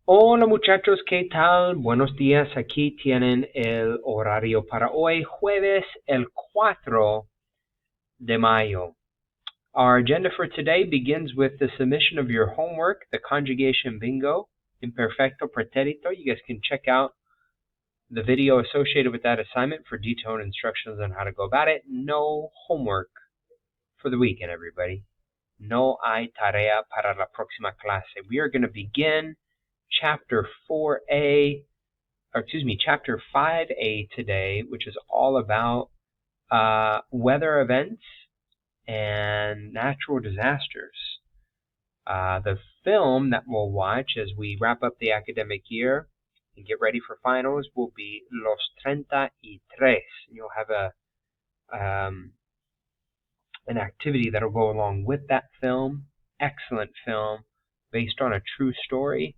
Hola muchachos, ¿qué tal? Buenos días, aquí tienen el horario para hoy, jueves el 4 de mayo. Our agenda for today begins with the submission of your homework, the conjugation bingo, imperfecto pretérito. You guys can check out the video associated with that assignment for detailed instructions on how to go about it. No homework for the weekend, everybody. No hay tarea para la próxima clase. We are going to begin chapter 5A today, which is all about weather events and natural disasters. The film that we'll watch as we wrap up the academic year and get ready for finals will be Los 33. You'll have an activity that'll go along with that film. Excellent film based on a true story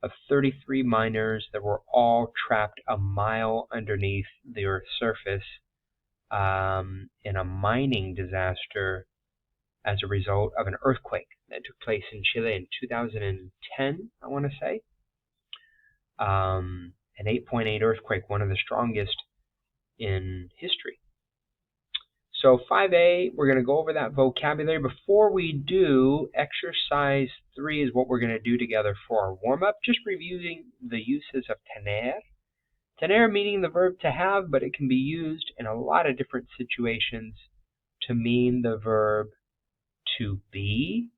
of 33 miners that were all trapped a mile underneath the Earth's surface in a mining disaster as a result of an earthquake that took place in Chile in 2010, I want to say. An 8.8 earthquake, one of the strongest in history. So 5A, we're going to go over that vocabulary. Before we do, exercise 3 is what we're going to do together for our warm-up, just reviewing the uses of tener. Tener meaning the verb to have, but it can be used in a lot of different situations to mean the verb to be.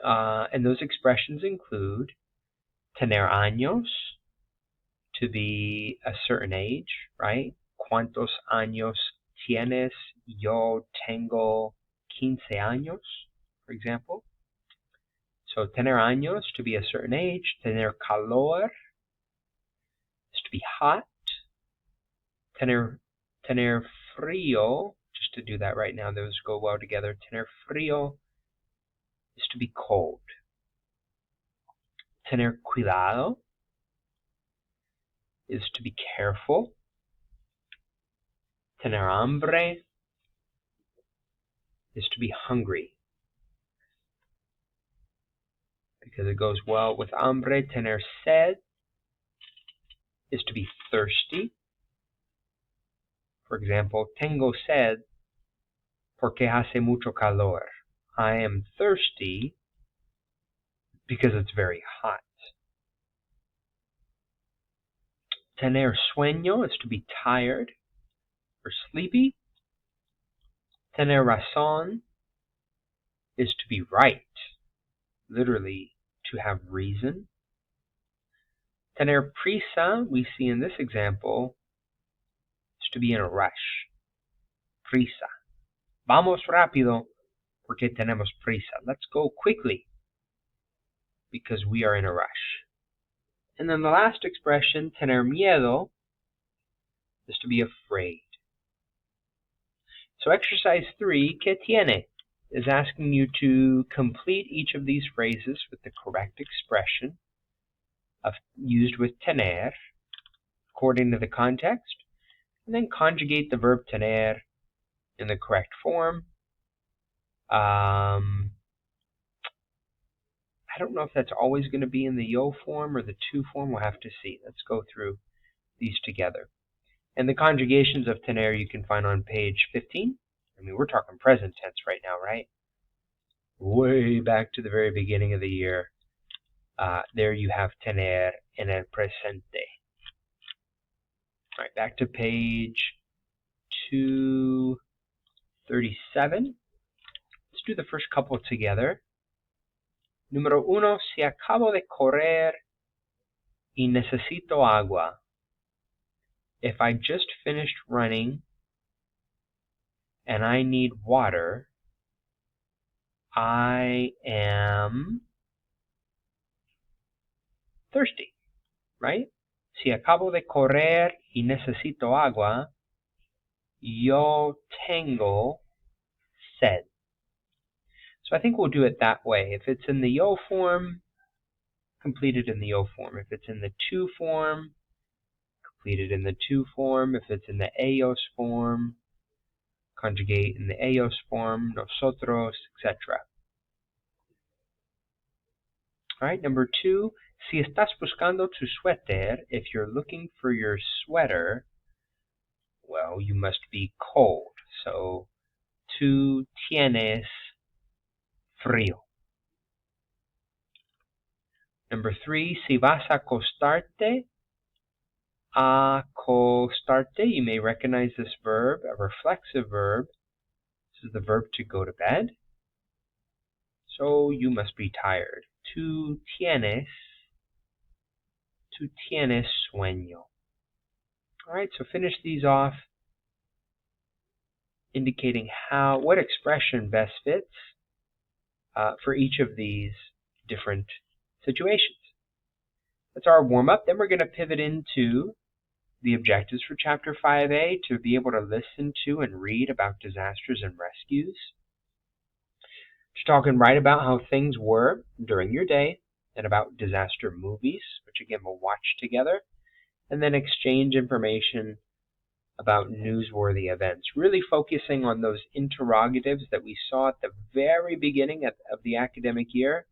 And those expressions include tener años, to be a certain age, right? ¿Cuántos años tienes? Yo tengo 15 años, for example. So tener años, to be a certain age. Tener calor is to be hot. Tener frío, just to do that right now, those go well together. Tener frío is to be cold. Tener cuidado is to be careful. Tener hambre is to be hungry, because it goes well with hambre. Tener sed is to be thirsty. For example, tengo sed porque hace mucho calor. I am thirsty because it's very hot. Tener sueño is to be tired or sleepy. Tener razón is to be right, literally to have reason. Tener prisa, we see in this example, is to be in a rush. Prisa. Vamos rápido porque tenemos prisa. Let's go quickly because we are in a rush. And then the last expression, tener miedo, is to be afraid. So exercise 3, ¿qué tiene? Is asking you to complete each of these phrases with the correct expression used with tener according to the context, and then conjugate the verb tener in the correct form. I don't know if that's always going to be in the yo form or the to form. We'll have to see. Let's go through these together. And the conjugations of tener you can find on page 15. I mean, we're talking present tense right now, right? Way back to the very beginning of the year. There you have tener en el presente. All right, back to page 237. Let's do the first couple together. Número 1, si acabo de correr y necesito agua. If I just finished running and I need water, I am thirsty, right? Si acabo de correr y necesito agua, yo tengo sed. So I think we'll do it that way. If it's in the yo form, complete it in the yo form. If it's in the to form, complete it in the to form. If it's in the ellos form, conjugate in the ellos form, nosotros, etc. All right, number 2, si estás buscando tu suéter, if you're looking for your sweater, well, you must be cold. So, tú tienes frío. Number 3, si vas a acostarte, you may recognize this verb, a reflexive verb. This is the verb to go to bed. So you must be tired. Tú tienes sueño. All right, so finish these off, indicating what expression best fits for each of these different situations. That's our warm-up. Then we're going to pivot into the objectives for Chapter 5A to be able to listen to and read about disasters and rescues. To talk and write about how things were during your day and about disaster movies, which again we'll watch together, and then exchange information about newsworthy events, really focusing on those interrogatives that we saw at the very beginning of the academic year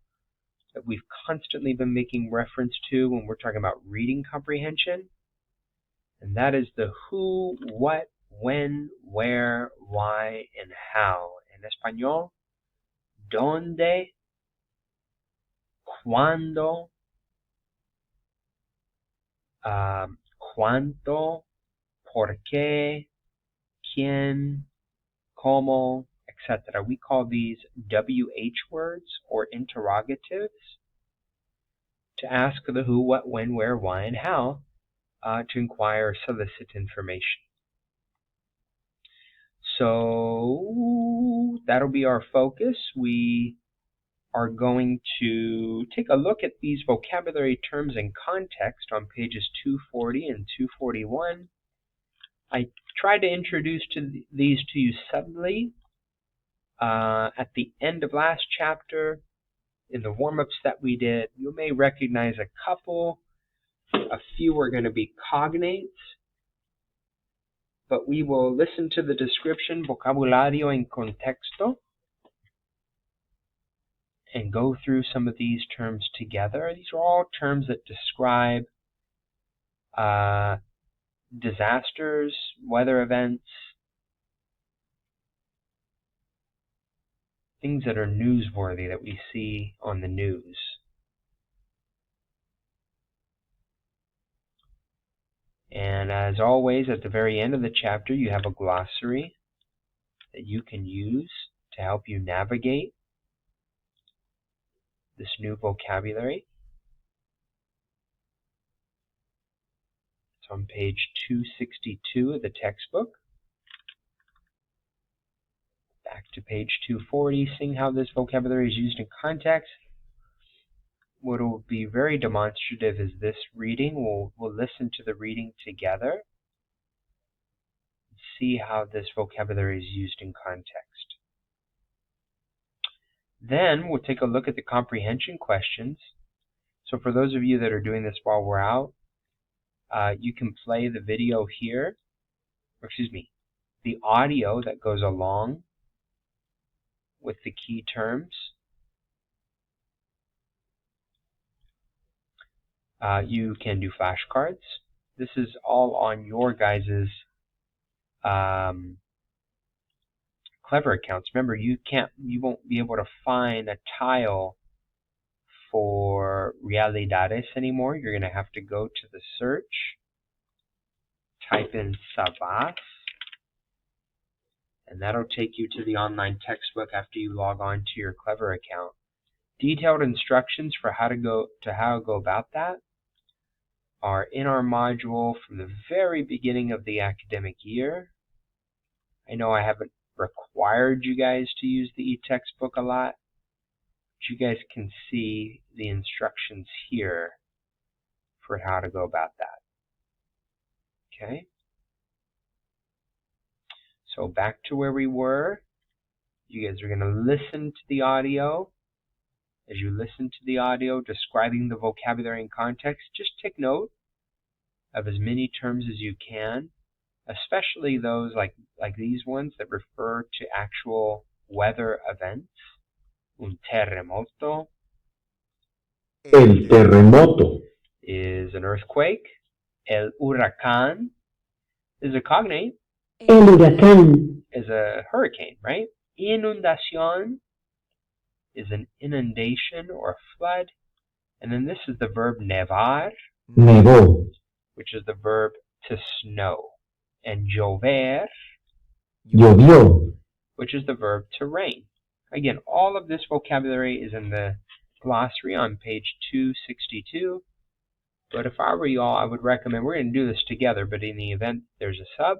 that we've constantly been making reference to when we're talking about reading comprehension. And that is the who, what, when, where, why, and how. En español, dónde, cuándo, cuánto, por qué, quién, cómo, etc. We call these WH words or interrogatives to ask the who, what, when, where, why, and how to inquire, solicit information. So that'll be our focus. We are going to take a look at these vocabulary terms in context on pages 240 and 241. I tried to introduce these to you subtly at the end of last chapter in the warm-ups that we did. You may recognize a couple. A few are going to be cognates, but we will listen to the description, vocabulario en contexto, and go through some of these terms together. These are all terms that describe disasters, weather events, things that are newsworthy that we see on the news. And as always, at the very end of the chapter, you have a glossary that you can use to help you navigate this new vocabulary. It's on page 262 of the textbook. Back to page 240, seeing how this vocabulary is used in context. What will be very demonstrative is this reading. We'll listen to the reading together. See how this vocabulary is used in context. Then we'll take a look at the comprehension questions. So for those of you that are doing this while we're out, you can play the video here, the audio that goes along with the key terms. You can do flashcards. This is all on your guys's Clever accounts. Remember, you won't be able to find a tile for Realidades anymore. You're going to have to go to the search, type in Sabas, and that'll take you to the online textbook after you log on to your Clever account. Detailed instructions for how to go about that are in our module from the very beginning of the academic year. I know I haven't required you guys to use the e-textbook a lot, but you guys can see the instructions here for how to go about that. Okay? So back to where we were. You guys are going to listen to the audio. As you listen to the audio describing the vocabulary and context, just take note of as many terms as you can, especially those like these ones that refer to actual weather events. Un terremoto, El terremoto. is an earthquake. El huracán is a cognate. El huracán. Is a hurricane, right? Inundación is an inundation or a flood. And then this is the verb nevar, Nevó. which is the verb to snow. And llover, Llovió. which is the verb to rain. Again, all of this vocabulary is in the glossary on page 262. But if I were y'all, I would recommend, we're going to do this together, but in the event there's a sub,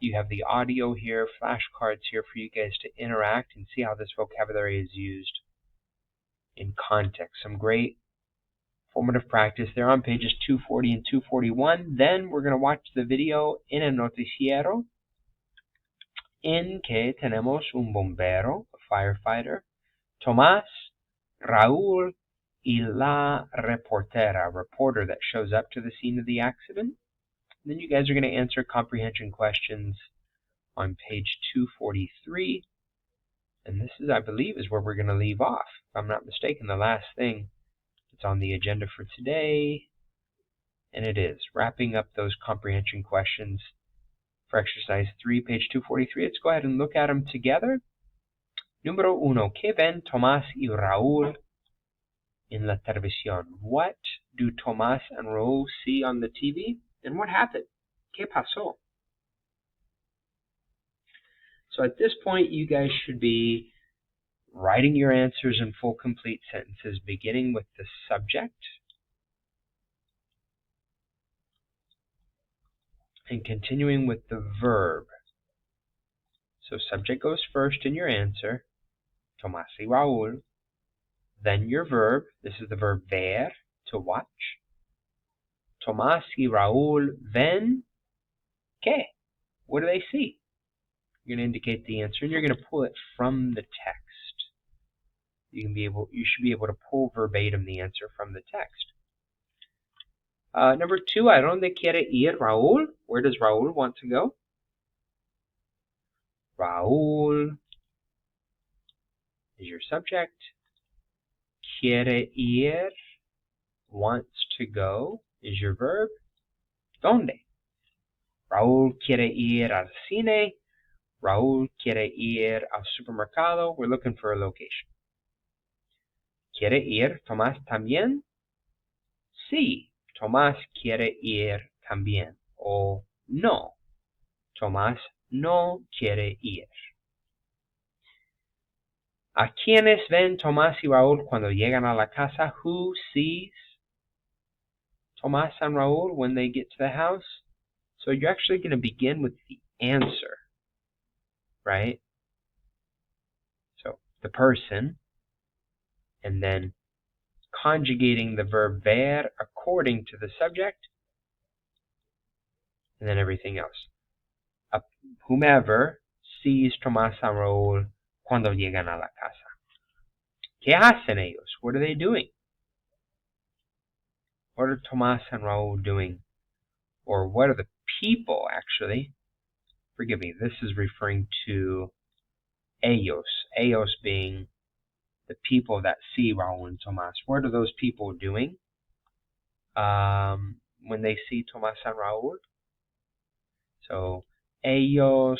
you have the audio here, flashcards here for you guys to interact and see how this vocabulary is used in context. Some great formative practice there on pages 240 and 241. Then we're going to watch the video en el noticiero, en que tenemos un bombero, a firefighter, Tomás, Raúl, y la reportera, a reporter that shows up to the scene of the accident. And then you guys are going to answer comprehension questions on page 243. And this is, I believe, is where we're going to leave off. If I'm not mistaken, the last thing that's on the agenda for today. And it is wrapping up those comprehension questions for exercise 3, page 243. Let's go ahead and look at them together. Número 1. ¿Qué ven Tomás y Raúl en la televisión? What do Tomás and Raúl see on the TV? And what happened? ¿Qué pasó? So at this point, you guys should be writing your answers in full complete sentences, beginning with the subject and continuing with the verb. So subject goes first in your answer, Tomás y Raúl. Then your verb, this is the verb ver, to watch. Tomás y Raúl ven ¿qué? What do they see? You're going to indicate the answer, and you're going to pull it from the text. You should be able to pull verbatim the answer from the text. Number 2, ¿a dónde quiere ir Raúl? Where does Raúl want to go? Raúl is your subject. Quiere ir, wants to go, is your verb. ¿Dónde? Raúl quiere ir al cine. Raúl quiere ir al supermercado. We're looking for a location. ¿Quiere ir Tomás también? Sí, Tomás quiere ir también. O no, Tomás no quiere ir. ¿A quiénes ven Tomás y Raúl cuando llegan a la casa? Who sees Tomás and Raúl when they get to the house? So you're actually going to begin with the answer, right? So the person, and then conjugating the verb ver according to the subject, and then everything else. Whomever sees Tomás and Raúl cuando llegan a la casa. ¿Qué hacen ellos? What are they doing? What are Tomás and Raúl doing? Or what are the people, actually? Forgive me, this is referring to ellos. Ellos being the people that see Raúl and Tomás. What are those people doing when they see Tomás and Raúl? So, ellos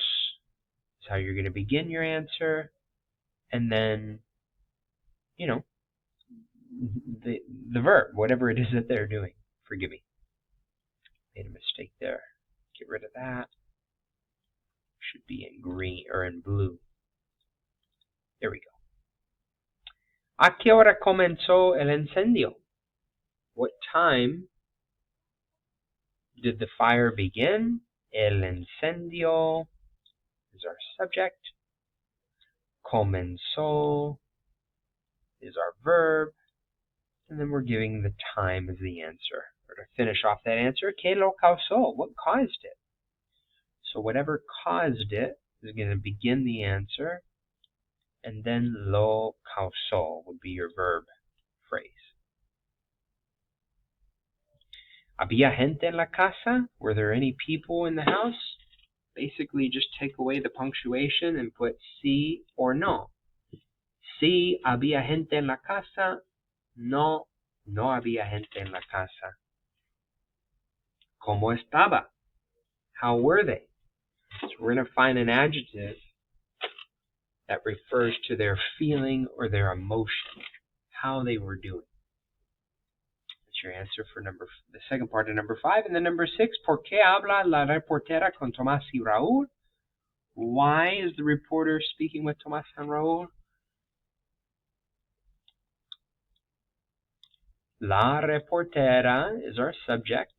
is how you're going to begin your answer. And then, you know, the verb, whatever it is that they're doing. Forgive me. Made a mistake there. Get rid of that. Should be in green or in blue. There we go. ¿A qué hora comenzó el incendio? What time did the fire begin? El incendio is our subject. Comenzó is our verb. And then we're giving the time as the answer. Or to finish off that answer, ¿qué lo causó? What caused it? So whatever caused it is going to begin the answer. And then lo causó would be your verb phrase. ¿Había gente en la casa? Were there any people in the house? Basically, just take away the punctuation and put sí or no. Sí, había gente en la casa. No había gente en la casa. ¿Cómo estaba? How were they? So we're going to find an adjective that refers to their feeling or their emotion, how they were doing. That's your answer for the second part of number 5. And then number 6, ¿por qué habla la reportera con Tomás y Raúl? Why is the reporter speaking with Tomás and Raúl? La reportera is our subject.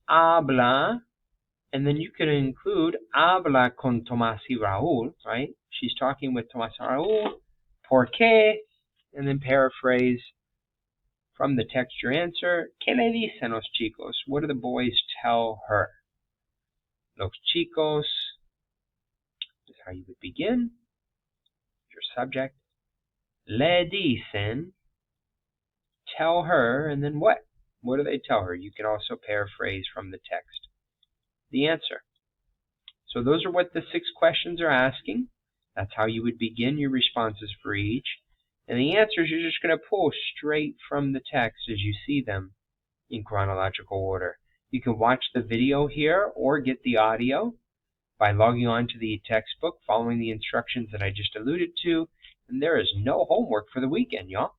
Habla, and then you can include habla con Tomás y Raúl, right? She's talking with Tomás y Raúl. ¿Por qué? And then paraphrase from the text your answer. ¿Qué le dicen los chicos? What do the boys tell her? Los chicos is how you would begin. Your subject. Le dicen, tell her, and then what? What do they tell her? You can also paraphrase from the text the answer. So those are what the 6 questions are asking. That's how you would begin your responses for each. And the answers you're just going to pull straight from the text as you see them in chronological order. You can watch the video here or get the audio by logging on to the textbook, following the instructions that I just alluded to. And there is no homework for the weekend, y'all.